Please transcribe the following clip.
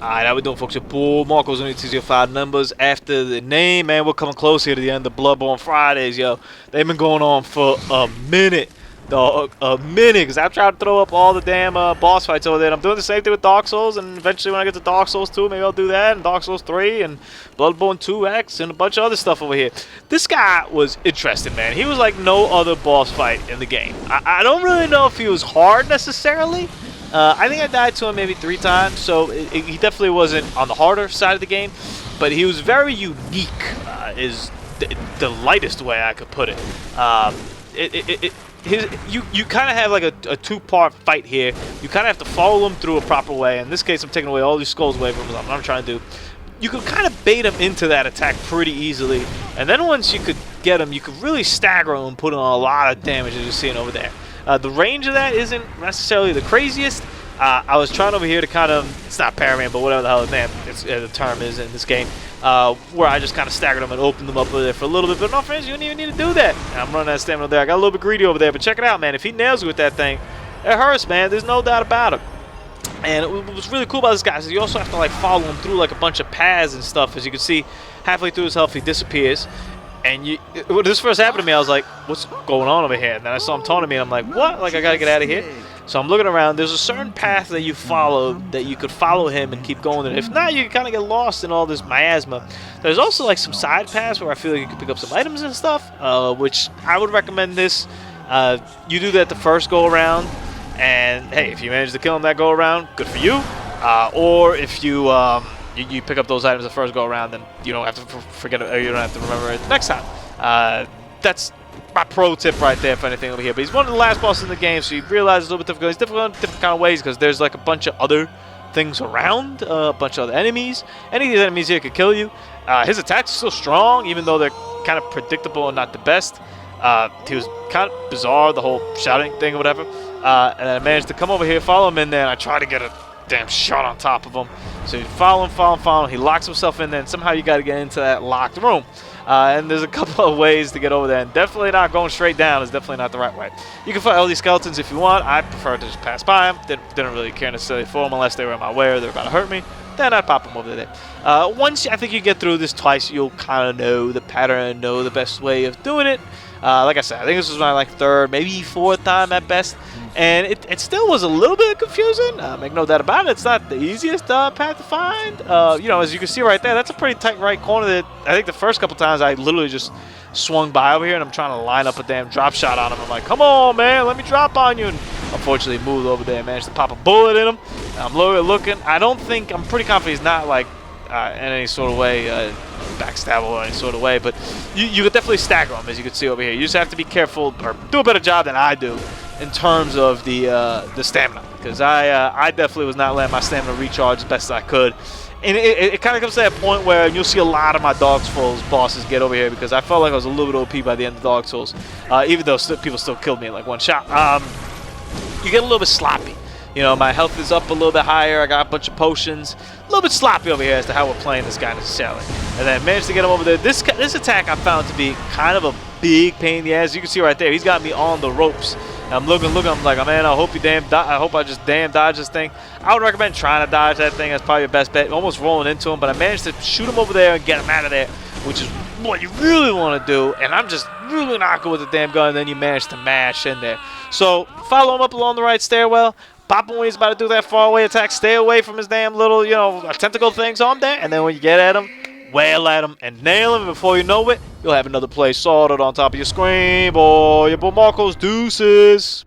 Alright, how we doing, folks? Your boy Marco's only your 5 numbers after the name, man. We're coming close here to the end of Bloodborne Fridays, yo. They've been going on for a minute, dog. A minute, because I've tried to throw up all the damn boss fights over there. And I'm doing the same thing with Dark Souls, and eventually when I get to Dark Souls 2, maybe I'll do that, and Dark Souls 3, and Bloodborne 2X, and a bunch of other stuff over here. This guy was interesting, man. He was like no other boss fight in the game. I don't really know if he was hard necessarily. I think I died to him maybe 3 times, so he definitely wasn't on the harder side of the game, but he was very unique, is the lightest way I could put it. You kind of have like a 2-part fight here. You kind of have to follow him through a proper way. In this case, I'm taking away all these skulls away from him. That's what I'm trying to do. You could kind of bait him into that attack pretty easily, and then once you could get him, you could really stagger him and put on a lot of damage, as you're seeing over there. The range of that isn't necessarily the craziest. I was trying over here to kind of, it's not Paraman, but whatever the hell the term is in this game, where I just kind of staggered them and opened them up over there for a little bit. But no, friends, you don't even need to do that. And I'm running that stamina there. I got a little bit greedy over there, but check it out, man. If he nails you with that thing, it hurts, man. There's no doubt about it. And what's really cool about this guy is you also have to like follow him through like a bunch of paths and stuff. As you can see, halfway through his health, he disappears. And when this first happened to me, I was like, what's going on over here? And then I saw him taunting me, and I'm like, what? Like, I gotta get out of here? So I'm looking around. There's a certain path that you follow that you could follow him and keep going. And if not, you kind of get lost in all this miasma. There's also like some side paths where I feel like you can pick up some items and stuff, which I would recommend this. You do that the first go around, and hey, if you manage to kill him that go around, good for you. Or if you pick up those items the first go around, then you don't have to forget it, or you don't have to remember it next time. That's my pro tip right there for anything over here. But he's one of the last bosses in the game, so you realize it's a little bit difficult. He's difficult in different kind of ways because there's like a bunch of other things around, a bunch of other enemies. Any of these enemies here could kill you. His attacks are still strong, even though they're kind of predictable and not the best. He was kind of bizarre, the whole shouting thing or whatever. And I managed to come over here, follow him in there, and I tried to get a damn shot on top of him. So you follow him. He locks himself in there, and somehow you got to get into that locked room. And there's a couple of ways to get over there, and definitely not going straight down is definitely not the right way. You can fight all these skeletons if you want. I prefer to just pass by them. Didn't really care necessarily for them unless they were in my way or they were about to hurt me. Then I'd pop them over there. Once I think you get through this twice, you'll kind of know the pattern, know the best way of doing it. Like I said, I think this was my like 3rd, maybe 4th time at best. And it still was a little bit confusing. Make no doubt about it. It's not the easiest path to find. You know, as you can see right there, that's a pretty tight right corner that I think the first couple times I literally just swung by over here and I'm trying to line up a damn drop shot on him. I'm like, come on, man, let me drop on you. And unfortunately moved over there and managed to pop a bullet in him. I'm looking. I'm pretty confident he's not like in any sort of way backstab or any sort of way, but you could definitely stagger him, as you can see over here. You just have to be careful or do a better job than I do in terms of the stamina, because I definitely was not letting my stamina recharge as best as I could. And it kind of comes to that point where you'll see a lot of my Dark Souls bosses get over here because I felt like I was a little bit OP by the end of Dark Souls, even though people still killed me in like 1 shot. You get a little bit sloppy. You know, my health is up a little bit higher. I got a bunch of potions. A little bit sloppy over here as to how we're playing this guy necessarily. And then managed to get him over there. This attack I found to be kind of a big pain in the ass. You can see right there, he's got me on the ropes. And I'm looking, I'm like, oh man, I hope I just damn dodge this thing. I would recommend trying to dodge that thing. That's probably your best bet. Almost rolling into him, but I managed to shoot him over there and get him out of there, which is what you really want to do. And I'm just really not good with the damn gun, and then you manage to mash in there. So follow him up along the right stairwell. Pop him when he's about to do that far away attack. Stay away from his damn little, you know, tentacle things on there. And then when you get at him, wail at him and nail him. Before you know it, you'll have another play sorted on top of your screen. Boy, your boy Marco's deuces.